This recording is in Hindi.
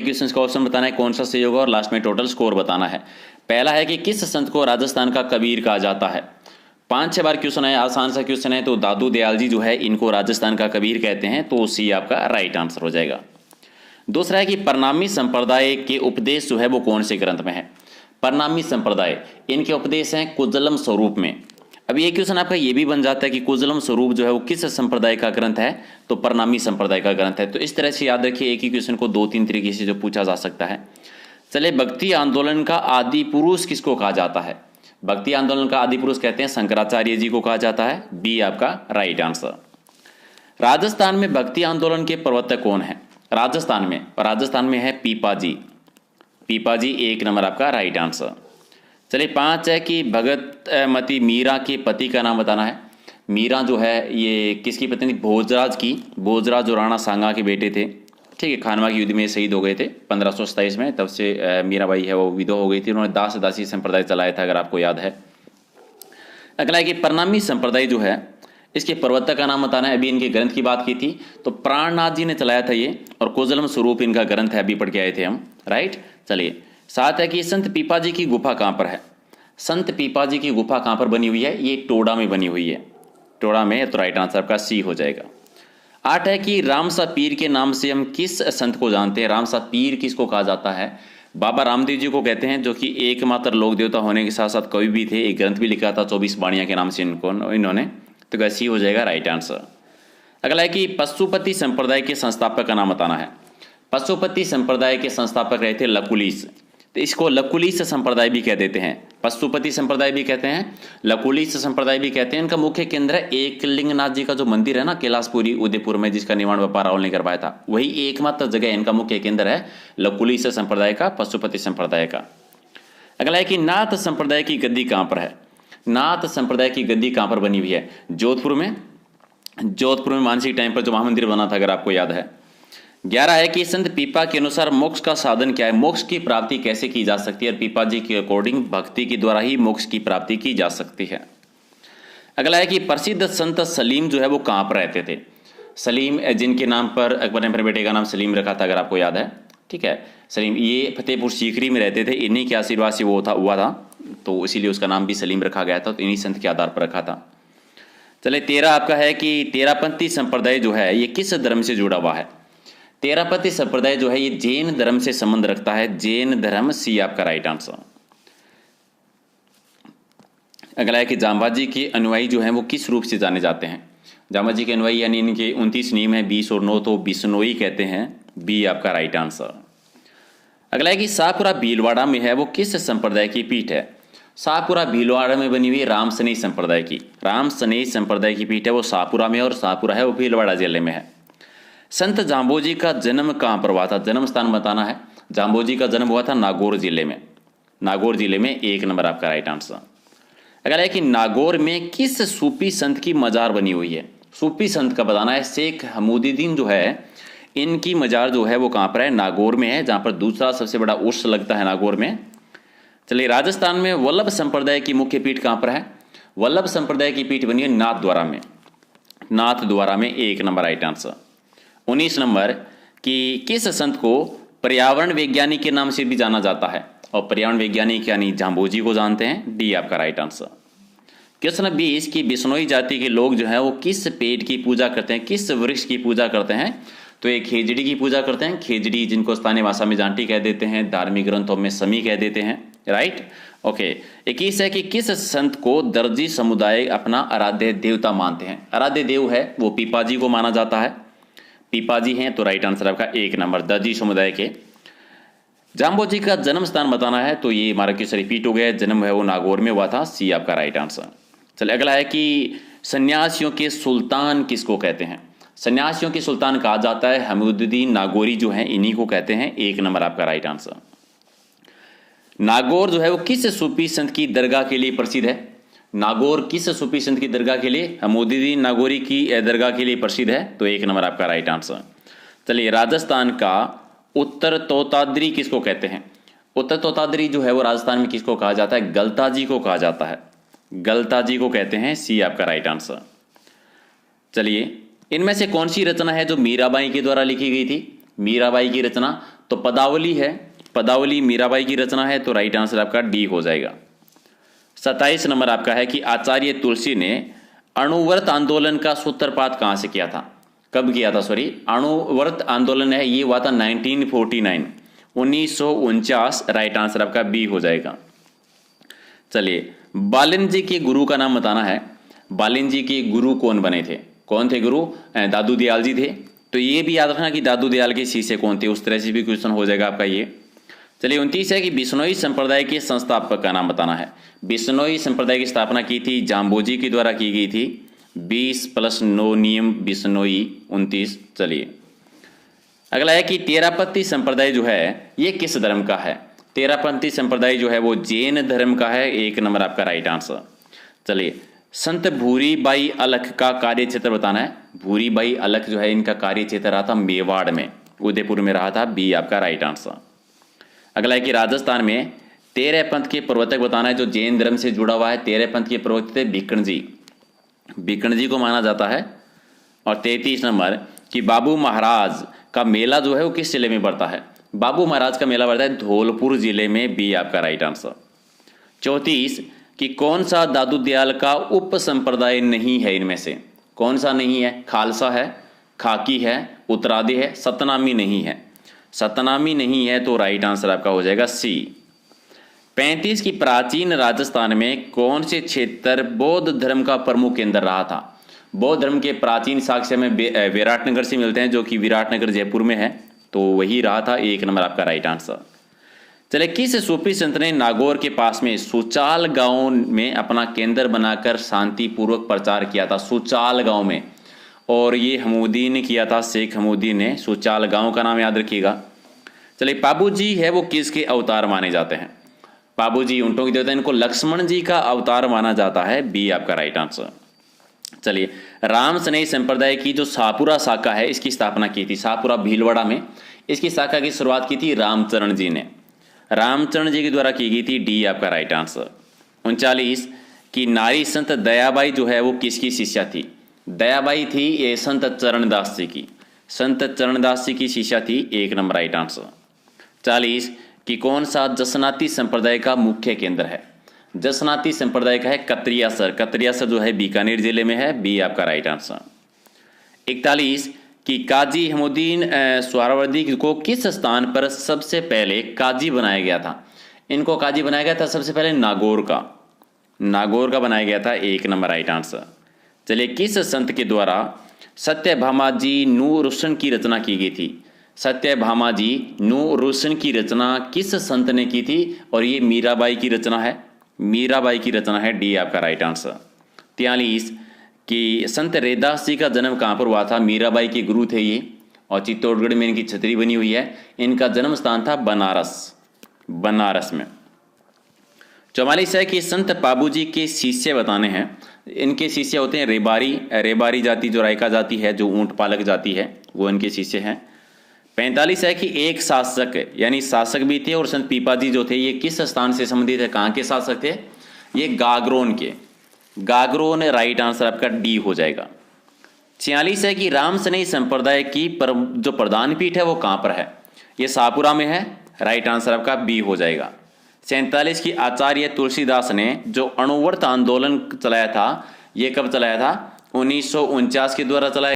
क्वेश्चन का ऑप्शन बताना है, कौन सा सही होगा और लास्ट में टोटल स्कोर बताना है। पहला है कि किस संत को राजस्थान का कबीर कहा जाता है। 5-6 बार क्वेश्चन है, आसान सा क्वेश्चन है। तो दादू दयाल जी जो है इनको राजस्थान का कबीर कहते हैं, तो सी आपका राइट आंसर हो जाएगा। दूसरा है कि परनामी संप्रदाय के उपदेश जो है वो कौन से ग्रंथ में है। परनामी संप्रदाय इनके उपदेश हैं कुजलम स्वरूप में। अब ये क्वेश्चन आपका ये भी बन जाता है कि कुजलम स्वरूप जो है वो किस संप्रदाय का ग्रंथ है, तो परनामी संप्रदाय का ग्रंथ है। तो इस तरह से याद रखिए, एक ही क्वेश्चन को 2-3 तरीके से जो पूछा जा सकता है। चलिए, भक्ति आंदोलन का आदि पुरुष किसको कहा जाता है। भक्ति आंदोलन का आदि पुरुष कहते हैं शंकराचार्य जी को कहा जाता है, बी आपका राइट आंसर। राजस्थान में भक्ति आंदोलन के प्रवर्तक कौन है राजस्थान में, और राजस्थान में है पीपाजी। पीपाजी 1 नंबर आपका राइट आंसर। चलिए, 5 है कि भगत मती मीरा के पति का नाम बताना है। मीरा जो है ये किसकी पत्नी थी, भोजराज की। भोजराज और राणा सांगा के बेटे थे, ठीक है। खानवा के युद्ध में शहीद हो गए थे 1527 में, तब से मीराबाई है वो विधवा हो गई थी। उन्होंने दास दासी संप्रदाय चलाया था, अगर आपको याद है। अगला है कि परनामी संप्रदाय जो है इसके प्रवर्तक का नाम बताना है। अभी इनके ग्रंथ की बात की थी तो प्राणनाथ जी ने चलाया था ये, और कोजलम स्वरूप इनका ग्रंथ है, अभी पढ़ के आए थे हम, राइट। चलिए, 7 है कि संत पीपाजी की गुफा कहाँ पर है। संत पीपाजी की गुफा कहाँ पर बनी हुई है, ये टोडा में बनी हुई है। टोडा में, तो राइट आंसर आपका सी हो जाएगा। 8 है कि रामसा पीर के नाम से हम किस संत को जानते हैं। रामसा पीर किसको कहा जाता है, बाबा रामदेव जी को कहते हैं, जो कि एकमात्र लोक देवता होने के साथ साथ कवि भी थे। एक ग्रंथ भी लिखा था 24 बाणियां के नाम से इन्होंने, तो क्या सी हो जाएगा राइट आंसर। अगला है कि पशुपति संप्रदाय के संस्थापक का नाम बताना है। पशुपति संप्रदाय के संस्थापक रहे थे लकुलीस, तो इसको लकुलीस संप्रदाय भी कह देते हैं। पशुपति संप्रदाय भी कहते हैं, लकुलीस संप्रदाय भी कहते हैं। इनका मुख्य केंद्र है एकलिंगनाथ जी का जो मंदिर है ना कैलाशपुरी उदयपुर में, जिसका निर्माण बाबा रावल ने करवाया था, वही एकमात्र जगह इनका मुख्य केंद्र है लकुलीस संप्रदाय का, पशुपति संप्रदाय का। अगला है कि नाथ संप्रदाय की गद्दी कहाँ पर है। नाथ संप्रदाय की गद्दी कहाँ पर बनी हुई है, जोधपुर में। जोधपुर में मानसिक टाइम पर जो महामंदिर बना था, अगर आपको याद है। 11 है कि संत पीपा के अनुसार मोक्ष का साधन क्या है, मोक्ष की प्राप्ति कैसे की जा सकती है। और पीपा जी के अकॉर्डिंग भक्ति के द्वारा ही मोक्ष की प्राप्ति की जा सकती है। अगला है कि प्रसिद्ध संत सलीम जो है वो कहाँ पर रहते थे। सलीम, जिनके नाम पर अकबर ने अपने बेटे का नाम सलीम रखा था, अगर आपको याद है, ठीक है। सलीम ये फतेहपुर सीकरी में रहते थे, इन्हीं के आशीर्वाद से वो हुआ था, तो इसीलिए उसका नाम भी सलीम रखा गया था, तो इन्हीं संत के आधार पर रखा था। चले, 13 आपका है कि तेरापंथी संप्रदाय जो है ये किस धर्म से जुड़ा हुआ है। तेरापंथी संप्रदाय जो है ये जैन धर्म से संबंध रखता है, जैन धर्म, सी आपका राइट आंसर। अगला है कि जांबाजी के अनुयायी जो हैं वो किस रूप से जाने जाते हैं। जांबाजी के अनुयायी यानी इनके 29 नियम है, 20 और 9, तो बिश्नोई कहते हैं, बी आपका राइट आंसर। अगला है कि शाहपुरा भीलवाड़ा में है वो किस संप्रदाय की पीठ है। शाहपुरा भीलवाड़ा में बनी हुई राम सनेही संप्रदाय की, राम सनेही संप्रदाय की पीठ है वो शाहपुरा में, और शाहपुरा है वो भीलवाड़ा जिले में है। संत जाम्बोजी का जन्म कहाँ पर हुआ था, जन्म स्थान बताना है। जाम्बोजी का जन्म हुआ था नागौर जिले में, नागौर जिले में, 1 नंबर आपका राइट आंसर। अगर है कि नागौर में किस सूफी संत की मजार बनी हुई है। सूफी संत का बताना है, शेख हमूदुद्दीन जो है इनकी मजार जो है वो कहाँ पर है, नागौर में है, जहाँ पर दूसरा सबसे बड़ा उर्स लगता है नागौर में। चलिए, राजस्थान में वल्लभ संप्रदाय की मुख्य पीठ कहाँ पर है। वल्लभ संप्रदाय की पीठ बनी है नाथद्वारा में, नाथद्वारा में, 1 नंबर राइट आंसर। 19 नंबर कि किस संत को पर्यावरण वैज्ञानिक के नाम से भी जाना जाता है, और पर्यावरण वैज्ञानिक यानी जाम्बोजी को जानते हैं, डी आपका राइट आंसर। क्वेश्चन 20 की बिश्नोई जाति के लोग जो है वो किस पेड़ की पूजा करते हैं, किस वृक्ष की पूजा करते हैं, तो एक खेजड़ी की पूजा करते हैं। खेजड़ी जिनको स्थानीय भाषा में जांटी कह देते हैं, धार्मिक ग्रंथों में समी कह देते हैं, राइट, ओके। 21 है कि किस संत को दर्जी समुदाय अपना आराध्य देवता मानते हैं। आराध्य देव है वो पीपाजी को माना जाता है, पीपाजी हैं, तो राइट आंसर आपका 1 नंबर, दर्जी समुदाय के। जाम्बोजी का जन्म स्थान बताना है, तो ये हमारा क्वेश्चन रिपीट हो गया, जन्म है वो नागौर में हुआ था, सी आपका राइट आंसर। चलिए, अगला है कि सन्यासियों के सुल्तान किसको कहते हैं। सन्यासियों के सुल्तान कहा जाता है हमूदुद्दीन नागौरी जो हैं, इन्हीं को कहते हैं, 1 नंबर आपका राइट आंसर। नागौर जो है वो किस सूफी संत की दरगाह के लिए प्रसिद्ध है। नागौर किस सूफी संत की दरगाह के लिए, हमूदुद्दीन नागौरी की दरगाह के लिए प्रसिद्ध है, तो 1 नंबर आपका राइट आंसर। चलिए, राजस्थान का उत्तर तोताद्री किसको कहते हैं। उत्तर तोताद्री जो है वो राजस्थान में किसको कहा जाता है, गलताजी को कहा जाता है, गलताजी को कहते हैं, सी आपका राइट आंसर। चलिए, इनमें से कौन सी रचना है जो मीराबाई के द्वारा लिखी गई थी। मीराबाई की रचना, तो पदावली है, पदावली मीराबाई की रचना है, तो राइट आंसर आपका डी हो जाएगा। 27 नंबर आपका है कि आचार्य तुलसी ने अणुव्रत आंदोलन का सूत्रपात कहां से किया था, कब किया था, सॉरी अणुव्रत आंदोलन है ये हुआ था 1949, 1949, राइट आंसर आपका बी हो जाएगा। चलिए, बालिन जी के गुरु का नाम बताना है। बालिन जी के गुरु कौन बने थे, कौन थे गुरु, दादू दयाल जी थे, तो ये भी याद रखना कि दादू दयाल के शिष्य कौन थे, उस तरह से भी क्वेश्चन हो जाएगा आपका ये। चलिए, 29 है कि बिश्नोई संप्रदाय के संस्थापक का नाम बताना है। बिश्नोई संप्रदाय की स्थापना की थी जाम्बोजी के द्वारा की गई थी, 20+9 नियम बिश्नोई 29। चलिए, अगला है कि तेरापंथी संप्रदाय जो है ये किस धर्म का है। तेरापंथी संप्रदाय जो है वो जैन धर्म का है, 1 नंबर आपका राइट आंसर। चलिए, संत भूरीबाई अलख का कार्य क्षेत्र बताना है। भूरीबाई अलख जो है इनका कार्य क्षेत्र रहा था मेवाड़ में, उदयपुर में रहा था, बी आपका राइट आंसर। अगला है कि राजस्थान में 13 पंथ के प्रवर्तक बताना है जो जैन धर्म से जुड़ा हुआ है। 13 पंथ के प्रवर्तक थे भिकण जी, भिकण जी को माना जाता है। और 33 नंबर कि बाबू महाराज का मेला जो है वो किस जिले में पड़ता है। बाबू महाराज का मेला पड़ता है धौलपुर जिले में, बी आपका राइट आंसर। 34 कि कौन सा दादू दयाल का उप संप्रदाय नहीं है, इनमें से कौन सा नहीं है। खालसा है, खाकी है, उत्तरादि है, सतनामी नहीं है। सतनामी नहीं है तो राइट आंसर आपका हो जाएगा सी। 35 की प्राचीन राजस्थान में कौन से क्षेत्र बौद्ध धर्म का प्रमुख केंद्र रहा था। बौद्ध धर्म के प्राचीन साक्ष्य में विराटनगर से मिलते हैं, जो कि विराटनगर जयपुर में है, तो वही रहा था, 1 नंबर आपका राइट आंसर। चले, किस सूफी संत ने नागौर के पास में सुचाल गांव में अपना केंद्र बनाकर शांतिपूर्वक प्रचार किया था। सुचाल गांव में, और ये हमूद्दीन ने किया था, शेख हमूद्दीन ने। सुचाल गांव का नाम याद रखिएगा। चलिए, पाबू जी है वो किसके अवतार माने जाते हैं। पाबू जी ऊंटों की देवता, इनको लक्ष्मण जी का अवतार माना जाता है, बी आपका राइट आंसर। चलिए, राम स्नेही संप्रदाय की जो शाहपुरा शाखा है इसकी स्थापना की थी शाहपुरा भीलवाड़ा में। इसकी शाखा की शुरुआत की थी रामचरण जी ने, रामचरण जी के द्वारा की गई थी, डी आपका राइट आंसर। 39 की नारी संत दयाबाई जो है वो किसकी शिष्या थी। दयाबाई थी ये संत चरणदास जी की, संत चरणदास जी की शिष्या थी, 1 नंबर राइट आंसर। 40 कि कौन सा जसनाती संप्रदाय का मुख्य केंद्र है। जसनाती संप्रदाय का है कतरियासर, कतरियासर जो है बीकानेर जिले में है, बी आपका राइट आंसर। 41 कि काजी हमूद्दीन सोहरावर्दी को किस स्थान पर सबसे पहले काजी बनाया गया था। इनको काजी बनाया गया था सबसे पहले नागौर का, नागौर का बनाया गया था, 1 नंबर राइट आंसर। चलिए, किस संत के द्वारा सत्यभामा जी नूर रोशन की रचना की गई थी। सत्यभामा जी नूर रोशन की रचना किस संत ने की थी, और ये मीराबाई की रचना है, मीराबाई की रचना है, डी आपका राइट आंसर। 43 कि संत रैदास जी का जन्म कहाँ पर हुआ था। मीराबाई के गुरु थे ये, और चित्तौड़गढ़ में इनकी छतरी बनी हुई है। इनका जन्म स्थान था बनारस, बनारस में। 44 है कि संत पाबूजी के शिष्य बताने हैं। इनके शिष्य होते हैं रेबारी, रेबारी जाति जो रायका जाति है, जो ऊंट पालक जाति है, वो इनके शिष्य हैं। 45 है कि एक शासक, यानी शासक भी थे, और संत पीपाजी जो थे ये किस स्थान से संबंधित है, कहाँ के शासक थे, ये गागरोन के, गागरोन, राइट आंसर आपका डी हो जाएगा। 46 है कि राम स्नेही संप्रदाय की जो प्रधान पीठ है वो कहाँ पर है, ये शाहपुरा में है, राइट आंसर आपका बी हो जाएगा। 47 की आचार्य तुलसीदास ने जो अणुव्रत आंदोलन चलाया था ये कब चलाया था, 1949 के द्वारा चलाया